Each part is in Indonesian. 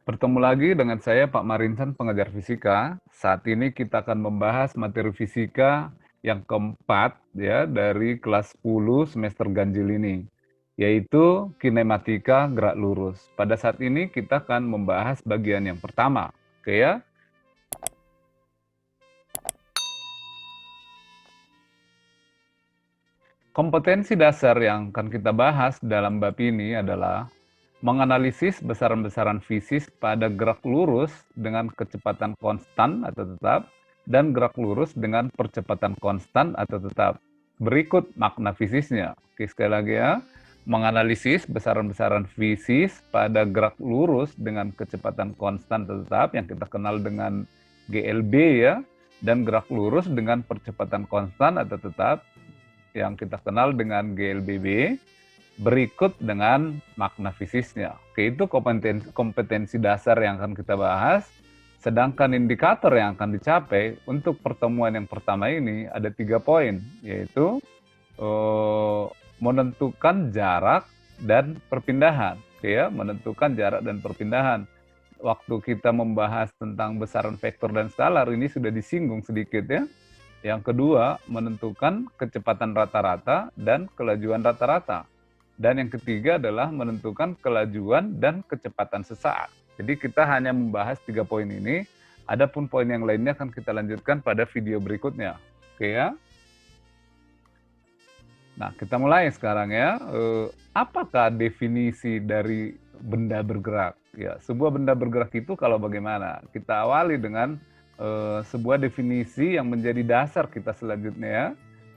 Bertemu lagi dengan saya Pak Marinsan, pengajar fisika. Saat ini kita akan membahas materi fisika yang keempat ya dari kelas 10 semester ganjil ini, yaitu kinematika gerak lurus. Pada saat ini kita akan membahas bagian yang pertama. Oke ya. Kompetensi dasar yang akan kita bahas dalam bab ini adalah menganalisis besaran-besaran fisis pada gerak lurus dengan kecepatan konstan atau tetap dan gerak lurus dengan percepatan konstan atau tetap. Berikut makna fisisnya. Oke, sekali lagi ya. Menganalisis besaran-besaran fisis pada gerak lurus dengan kecepatan konstan atau tetap yang kita kenal dengan GLB ya, dan gerak lurus dengan percepatan konstan atau tetap yang kita kenal dengan GLBB. Berikut dengan makna fisisnya. Oke, itu kompetensi dasar yang akan kita bahas. Sedangkan indikator yang akan dicapai untuk pertemuan yang pertama ini ada 3 poin, yaitu menentukan jarak dan perpindahan. Oke ya, menentukan jarak dan perpindahan. Waktu kita membahas tentang besaran vektor dan skalar ini sudah disinggung sedikit ya. Yang kedua, menentukan kecepatan rata-rata dan kelajuan rata-rata. Dan yang ketiga adalah menentukan kelajuan dan kecepatan sesaat. Jadi kita hanya membahas 3 poin ini, adapun poin yang lainnya akan kita lanjutkan pada video berikutnya. Oke ya. Nah, kita mulai sekarang ya. Apakah definisi dari benda bergerak? Ya, sebuah benda bergerak itu kalau bagaimana? Kita awali dengan sebuah definisi yang menjadi dasar kita selanjutnya ya.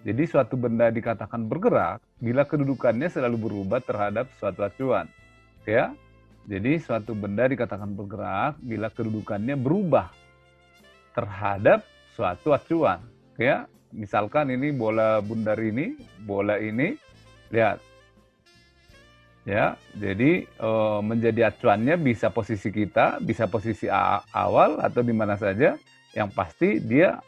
Jadi suatu benda dikatakan bergerak bila kedudukannya selalu berubah terhadap suatu acuan. Ya. Jadi suatu benda dikatakan bergerak bila kedudukannya berubah terhadap suatu acuan. Ya. Misalkan ini bola bundar ini, bola ini, lihat. Ya, jadi menjadi acuannya bisa posisi kita, bisa posisi awal atau di mana saja. Yang pasti dia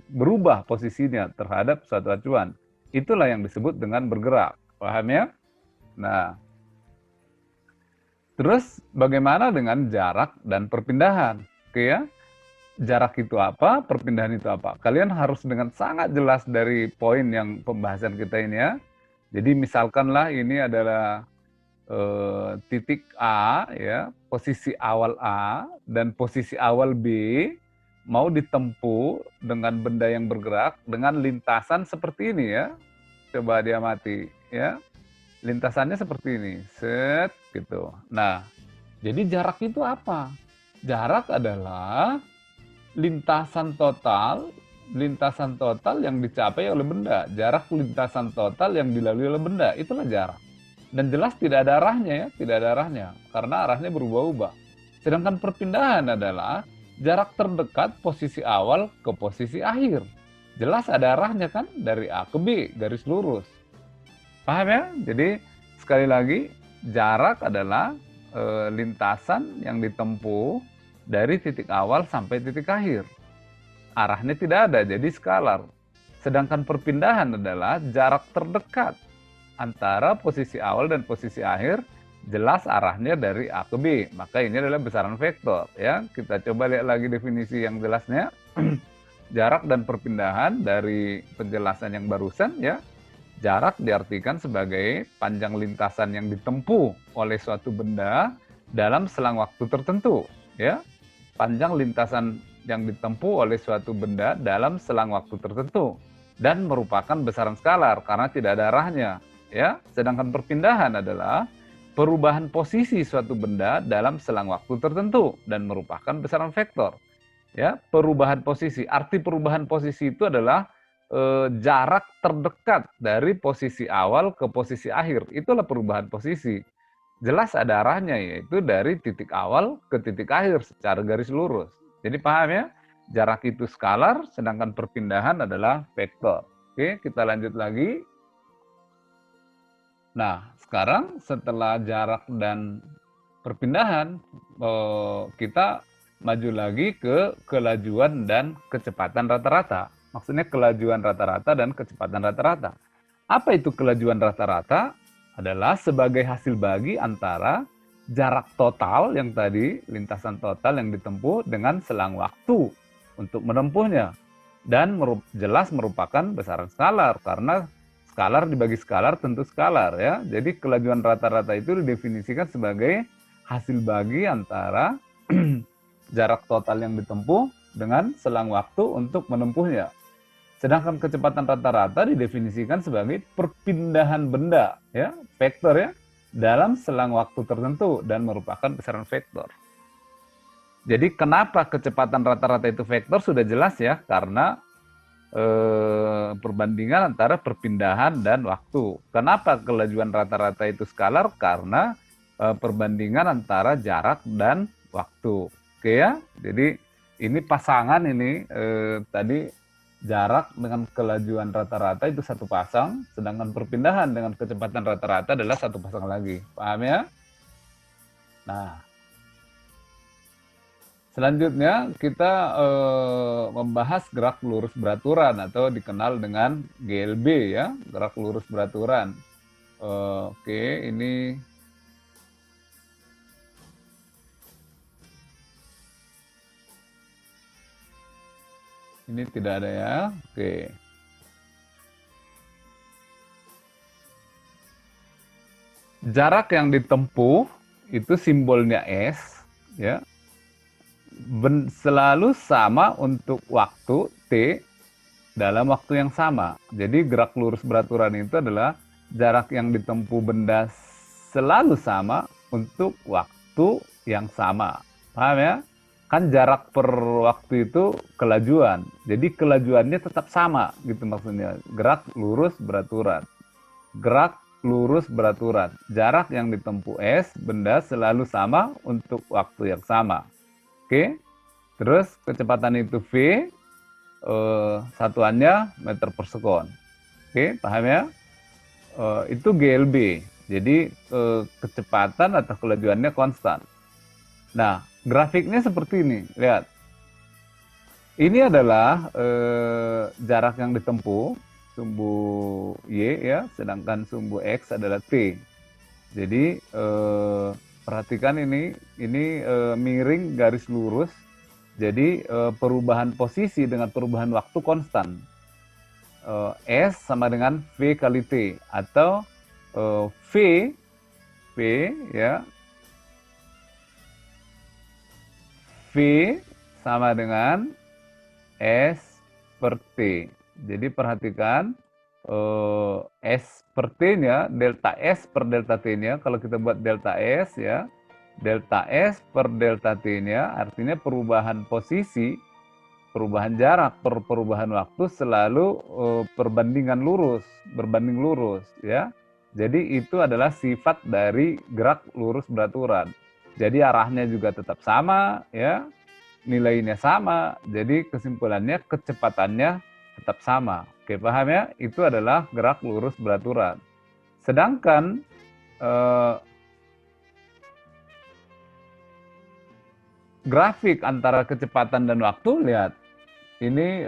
berubah posisinya terhadap suatu acuan. Itulah yang disebut dengan bergerak. Paham ya? Nah, terus bagaimana dengan jarak dan perpindahan? Oke ya? Jarak itu apa? Perpindahan itu apa? Kalian harus dengan sangat jelas dari poin yang pembahasan kita ini ya. Jadi misalkanlah ini adalah titik A ya, posisi awal A dan posisi awal B mau ditempuh dengan benda yang bergerak dengan lintasan seperti ini ya. Coba diamati ya. Lintasannya seperti ini. Set gitu. Nah, jadi jarak itu apa? Jarak adalah lintasan total yang dicapai oleh benda. Jarak lintasan total yang dilalui oleh benda, itulah jarak. Dan jelas tidak ada arahnya ya, tidak ada arahnya karena arahnya berubah-ubah. Sedangkan perpindahan adalah jarak terdekat posisi awal ke posisi akhir. Jelas ada arahnya kan, dari A ke B, garis lurus. Paham ya? Jadi sekali lagi, jarak adalah lintasan yang ditempuh dari titik awal sampai titik akhir. Arahnya tidak ada, jadi skalar. Sedangkan perpindahan adalah jarak terdekat antara posisi awal dan posisi akhir, jelas arahnya dari A ke B. Maka ini adalah besaran vektor ya. Kita coba lihat lagi definisi yang jelasnya. Jarak dan perpindahan dari penjelasan yang barusan ya. Jarak diartikan sebagai panjang lintasan yang ditempuh oleh suatu benda dalam selang waktu tertentu ya. Panjang lintasan yang ditempuh oleh suatu benda dalam selang waktu tertentu dan merupakan besaran skalar karena tidak ada arahnya ya. Sedangkan perpindahan adalah perubahan posisi suatu benda dalam selang waktu tertentu dan merupakan besaran vektor. Ya, perubahan posisi. Arti perubahan posisi itu adalah jarak terdekat dari posisi awal ke posisi akhir. Itulah perubahan posisi. Jelas ada arahnya, yaitu dari titik awal ke titik akhir secara garis lurus. Jadi paham ya? Jarak itu skalar, sedangkan perpindahan adalah vektor. Oke, kita lanjut lagi. Nah, sekarang setelah jarak dan perpindahan, kita maju lagi ke kelajuan dan kecepatan rata-rata. Maksudnya kelajuan rata-rata dan kecepatan rata-rata. Apa itu kelajuan rata-rata? Adalah sebagai hasil bagi antara jarak total yang tadi, lintasan total yang ditempuh dengan selang waktu untuk menempuhnya. Dan jelas merupakan besaran skalar, karena skalar dibagi skalar tentu skalar ya. Jadi kelajuan rata-rata itu didefinisikan sebagai hasil bagi antara jarak total yang ditempuh dengan selang waktu untuk menempuhnya. Sedangkan kecepatan rata-rata didefinisikan sebagai perpindahan benda, ya, vektor ya, dalam selang waktu tertentu dan merupakan besaran vektor. Jadi kenapa kecepatan rata-rata itu vektor sudah jelas ya, karena perbandingan antara perpindahan dan waktu. Kenapa kelajuan rata-rata itu skalar? Karena perbandingan antara jarak dan waktu. Oke ya, jadi ini pasangan ini tadi jarak dengan kelajuan rata-rata itu satu pasang, sedangkan perpindahan dengan kecepatan rata-rata adalah satu pasang lagi. Paham ya? Nah, selanjutnya kita membahas gerak lurus beraturan atau dikenal dengan GLB ya, gerak lurus beraturan. Oke, ini tidak ada ya. Oke. Jarak yang ditempuh itu simbolnya S ya. Selalu sama untuk waktu T dalam waktu yang sama. Jadi gerak lurus beraturan itu adalah jarak yang ditempuh benda selalu sama untuk waktu yang sama. Paham ya? Kan jarak per waktu itu kelajuan. Jadi kelajuannya tetap sama gitu maksudnya. Gerak lurus beraturan. Gerak lurus beraturan. Jarak yang ditempuh S benda selalu sama untuk waktu yang sama. Oke. Terus kecepatan itu V, satuannya meter per sekon. Oke, paham ya? Itu GLB. Jadi kecepatan atau kelajuannya konstan. Nah, grafiknya seperti ini. Lihat. Ini adalah jarak yang ditempuh, sumbu Y ya, sedangkan sumbu X adalah T. Jadi perhatikan ini miring garis lurus. Jadi perubahan posisi dengan perubahan waktu konstan. S sama dengan V kali T atau V ya, V sama dengan S per T. Jadi perhatikan S per T-nya, delta S per delta T-nya, kalau kita buat delta S ya, delta S per delta T-nya artinya perubahan posisi, perubahan jarak per perubahan waktu selalu berbanding lurus ya. Jadi itu adalah sifat dari gerak lurus beraturan. Jadi arahnya juga tetap sama ya, nilainya sama. Jadi kesimpulannya kecepatannya tetap sama. Oke, paham ya? Itu adalah gerak lurus beraturan. Sedangkan grafik antara kecepatan dan waktu, lihat. Ini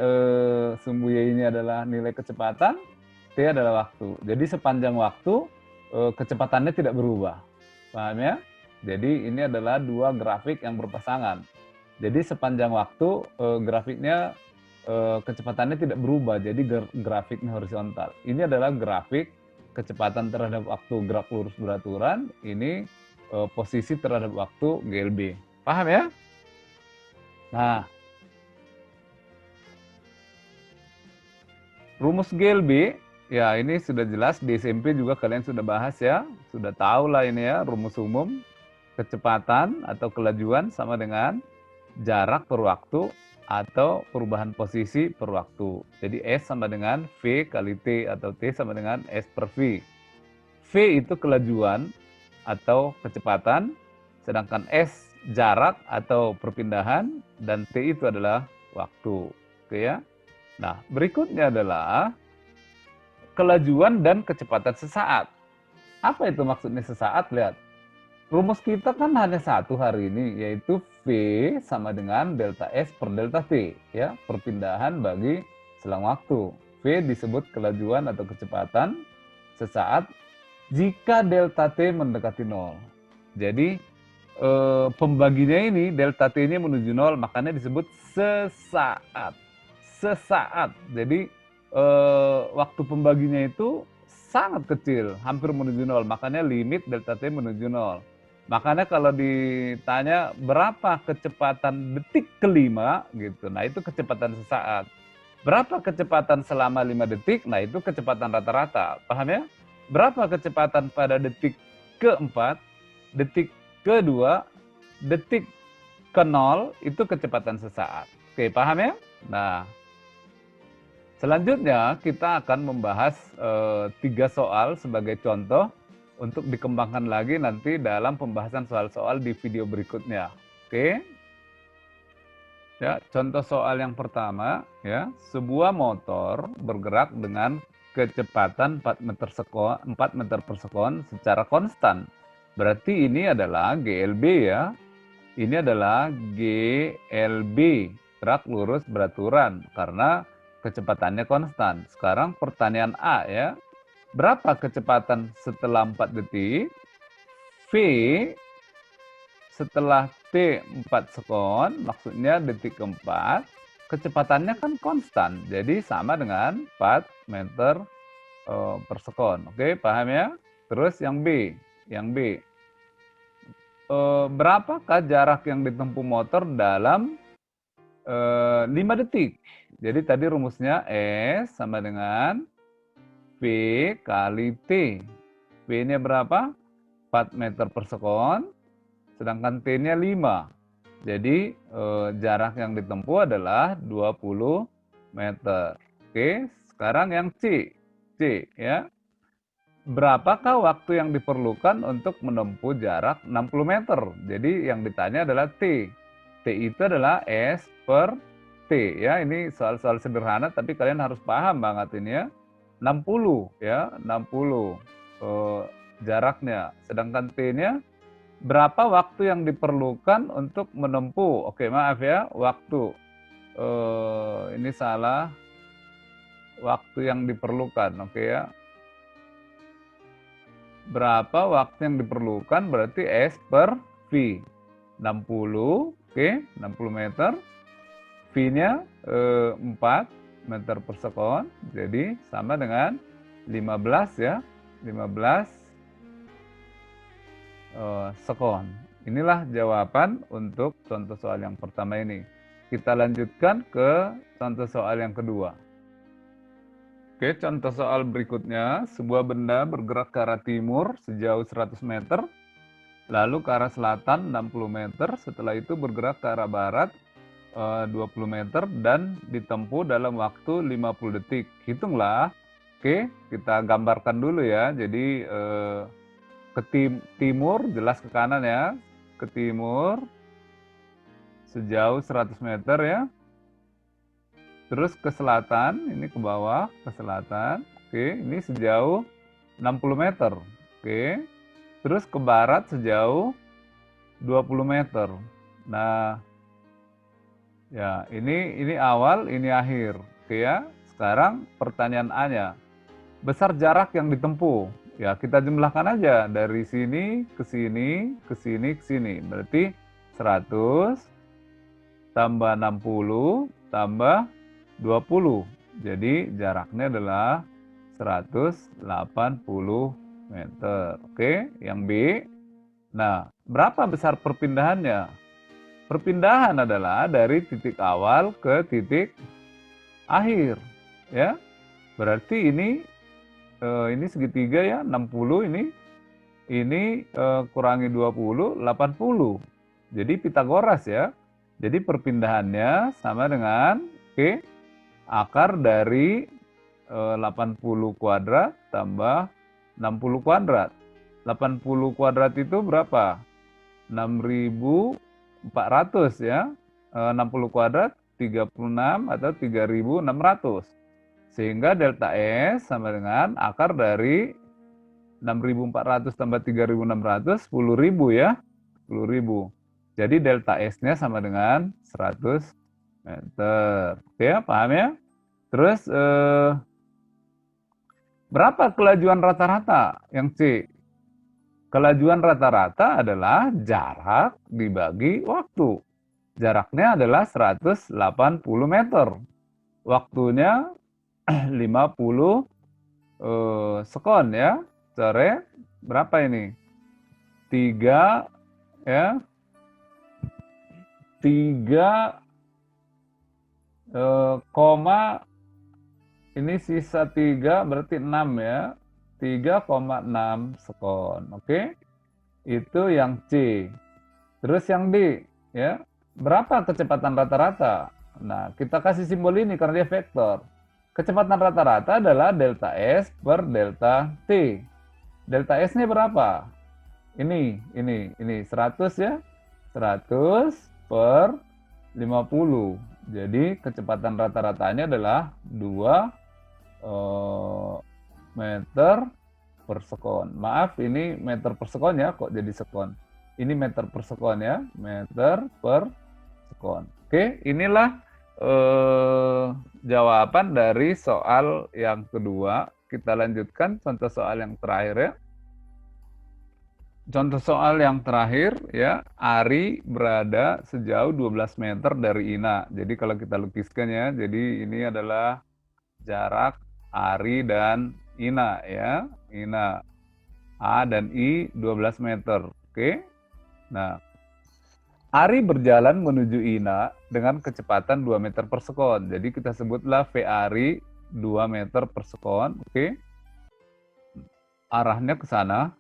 sumbu Y ini adalah nilai kecepatan, T adalah waktu. Jadi sepanjang waktu kecepatannya tidak berubah. Paham ya? Jadi ini adalah dua grafik yang berpasangan. Jadi sepanjang waktu grafiknya kecepatannya tidak berubah, jadi grafiknya horizontal. Ini adalah grafik kecepatan terhadap waktu gerak lurus beraturan, ini posisi terhadap waktu GLB. Paham ya? Nah, rumus GLB, ya ini sudah jelas, di SMP juga kalian sudah bahas ya, sudah tahu lah ini ya, rumus umum. Kecepatan atau kelajuan sama dengan jarak per waktu atau perubahan posisi per waktu. Jadi S sama dengan V kali T atau T sama dengan S per V. V itu kelajuan atau kecepatan, sedangkan S jarak atau perpindahan, dan T itu adalah waktu. Oke ya. Nah, berikutnya adalah kelajuan dan kecepatan sesaat. Apa itu maksudnya sesaat? Lihat. Rumus kita kan hanya satu hari ini, yaitu V sama dengan delta S per delta T, ya, perpindahan bagi selang waktu. V disebut kelajuan atau kecepatan sesaat jika delta T mendekati 0. Jadi pembaginya ini delta t-nya menuju 0, makanya disebut sesaat. Sesaat. Jadi waktu pembaginya itu sangat kecil, hampir menuju 0. Makanya limit delta t menuju 0. Makanya kalau ditanya berapa kecepatan detik kelima gitu, nah itu kecepatan sesaat. Berapa kecepatan selama 5 detik? Nah itu kecepatan rata-rata. Paham ya? Berapa kecepatan pada detik keempat, detik kedua, detik ke 0 itu kecepatan sesaat. Oke, paham ya? Nah, selanjutnya kita akan membahas 3 soal sebagai contoh untuk dikembangkan lagi nanti dalam pembahasan soal-soal di video berikutnya. Oke. Ya, contoh soal yang pertama ya, sebuah motor bergerak dengan kecepatan 4 meter per sekon secara konstan. Berarti ini adalah GLB ya. Ini adalah GLB, gerak lurus beraturan karena kecepatannya konstan. Sekarang pertanyaan A ya. Berapa kecepatan setelah 4 detik? V setelah T 4 sekon, maksudnya detik keempat, kecepatannya kan konstan. Jadi sama dengan 4 meter per sekon. Oke, paham ya? Terus yang B. Yang B. Berapakah jarak yang ditempuh motor dalam 5 detik? Jadi tadi rumusnya S sama dengan V kali T. V-nya berapa? 4 meter per sekon. Sedangkan T-nya 5. Jadi jarak yang ditempuh adalah 20 meter. Oke, sekarang yang C. C ya. Berapakah waktu yang diperlukan untuk menempuh jarak 60 meter? Jadi yang ditanya adalah T. T itu adalah S per T ya. Ini soal-soal sederhana tapi kalian harus paham banget ini ya. 60 ya, 60 jaraknya. Sedangkan T-nya berapa waktu yang diperlukan untuk menempuh? Oke, maaf ya, waktu. Ini salah. Waktu yang diperlukan, oke ya. Berapa waktu yang diperlukan berarti S per V. 60, oke, 60 meter. V-nya 4 meter per sekon. Jadi sama dengan 15 ya. 15 sekon. Inilah jawaban untuk contoh soal yang pertama ini. Kita lanjutkan ke contoh soal yang kedua. Oke, contoh soal berikutnya. Sebuah benda bergerak ke arah timur sejauh 100 meter, lalu ke arah selatan 60 meter, setelah itu bergerak ke arah barat 20 meter dan ditempuh dalam waktu 50 detik. Hitunglah. Oke, kita gambarkan dulu ya. Jadi ke timur, jelas ke kanan ya. Ke timur sejauh 100 meter ya. Terus ke selatan, ini ke bawah, ke selatan. Oke, ini sejauh 60 meter. Oke. Terus ke barat sejauh 20 meter. Nah, ya, ini awal, ini akhir. Oke ya. Sekarang pertanyaan A-nya. Besar jarak yang ditempuh. Ya, kita jumlahkan aja dari sini ke sini, ke sini, ke sini. Berarti 100 tambah 60 tambah 20. Jadi jaraknya adalah 180 meter. Oke, yang B. Nah, berapa besar perpindahannya? Perpindahan adalah dari titik awal ke titik akhir. Ya, berarti ini segitiga ya, 60 ini kurangi 20, 80. Jadi Pitagoras ya. Jadi perpindahannya sama dengan akar dari 80 kuadrat tambah 60 kuadrat. 80 kuadrat itu berapa? 6.400 ya. 60 kuadrat 36 atau 3.600. Sehingga delta S sama dengan akar dari 6.400 tambah 3.600, 10.000 ya. 10.000. Jadi delta S-nya sama dengan 100 meter. Oke ya, paham ya? Terus berapa kelajuan rata-rata yang C? Kelajuan rata-rata adalah jarak dibagi waktu. Jaraknya adalah 180 meter. Waktunya 50 sekon ya. Sore berapa ini? 3 ya. 3 koma ini sisa 3 berarti 6 ya. 3,6 sekon. Oke. Itu yang C. Terus yang D ya. Berapa kecepatan rata-rata? Nah, kita kasih simbol ini karena dia vektor. Kecepatan rata-rata adalah delta S per delta T. Delta S-nya berapa? Ini 100 ya. 100 per 50. Jadi kecepatan rata-ratanya adalah 2 meter per sekon. Maaf, ini meter per sekon ya, kok jadi sekon. Ini meter per sekon ya, meter per sekon. Oke, inilah jawaban dari soal yang kedua. Kita lanjutkan contoh soal yang terakhir ya. Contoh soal yang terakhir ya, Ari berada sejauh 12 meter dari Ina. Jadi kalau kita lukiskan ya, jadi ini adalah jarak Ari dan Ina ya. Ina A dan I 12 meter. Oke. Nah, Ari berjalan menuju Ina dengan kecepatan 2 meter per sekon. Jadi kita sebutlah V Ari 2 meter per sekon. Oke. Arahnya ke sana.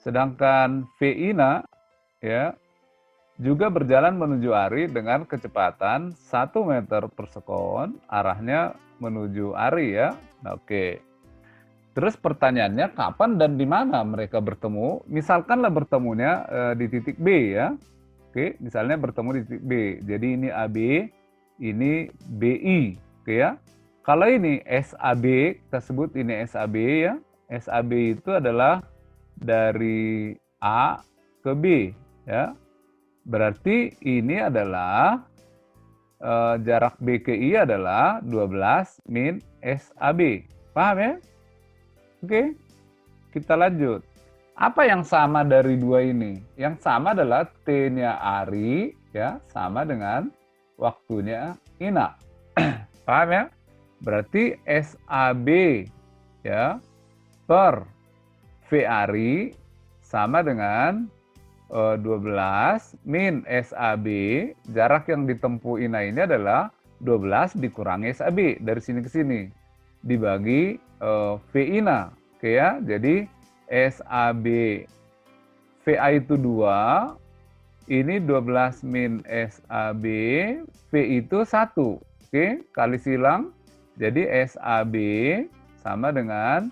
Sedangkan V Ina ya juga berjalan menuju Ari dengan kecepatan 1 meter per sekon. Arahnya menuju Ari ya. Nah, oke. Terus pertanyaannya kapan dan di mana mereka bertemu? Misalkanlah bertemunya di titik B ya. Oke, misalnya bertemu di titik B. Jadi ini AB, ini BI, oke ya. Kalau ini SAB, kita sebut ini SAB ya. SAB itu adalah dari A ke B ya. Berarti ini adalah jarak B ke I adalah 12 min SAB. Paham ya? Oke, kita lanjut. Apa yang sama dari dua ini? Yang sama adalah T-nya Ari ya, sama dengan waktunya Ina. Paham ya? Berarti SAB ya per V Ari sama dengan 12 min SAB. Jarak yang ditempuh Ina ini adalah 12 dikurangi SAB dari sini ke sini dibagi V Ina. Oke ya, jadi SAB VA itu 2, ini 12 min SAB, V itu 1. Oke, kali silang, jadi SAB sama dengan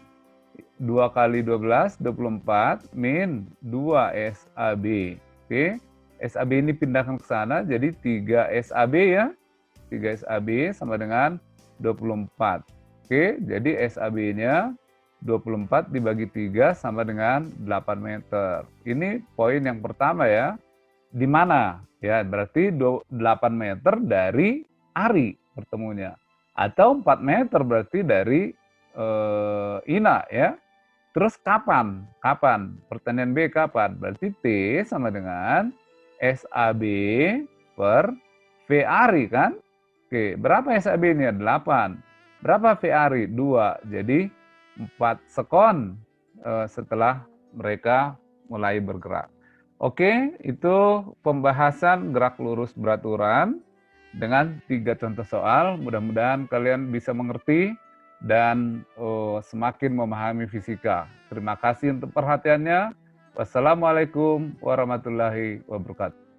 2 kali 12, 24, min 2 SAB. Oke, SAB ini pindahkan ke sana, jadi 3 SAB ya. 3 SAB sama dengan 24. Oke, jadi SAB-nya 24 dibagi 3 sama dengan 8 meter. Ini poin yang pertama ya. Di mana? Ya, berarti 8 meter dari Ari bertemunya. Atau 4 meter berarti dari Ina ya. Terus kapan? Kapan? Pertanyaan B kapan? Berarti T sama dengan SAB per V Ari kan? Oke, berapa SAB-nya? 8. Berapa V Ari? 2. Jadi 4 sekon setelah mereka mulai bergerak. Oke, itu pembahasan gerak lurus beraturan dengan 3 contoh soal. Mudah-mudahan kalian bisa mengerti dan semakin memahami fisika. Terima kasih untuk perhatiannya. Wassalamualaikum warahmatullahi wabarakatuh.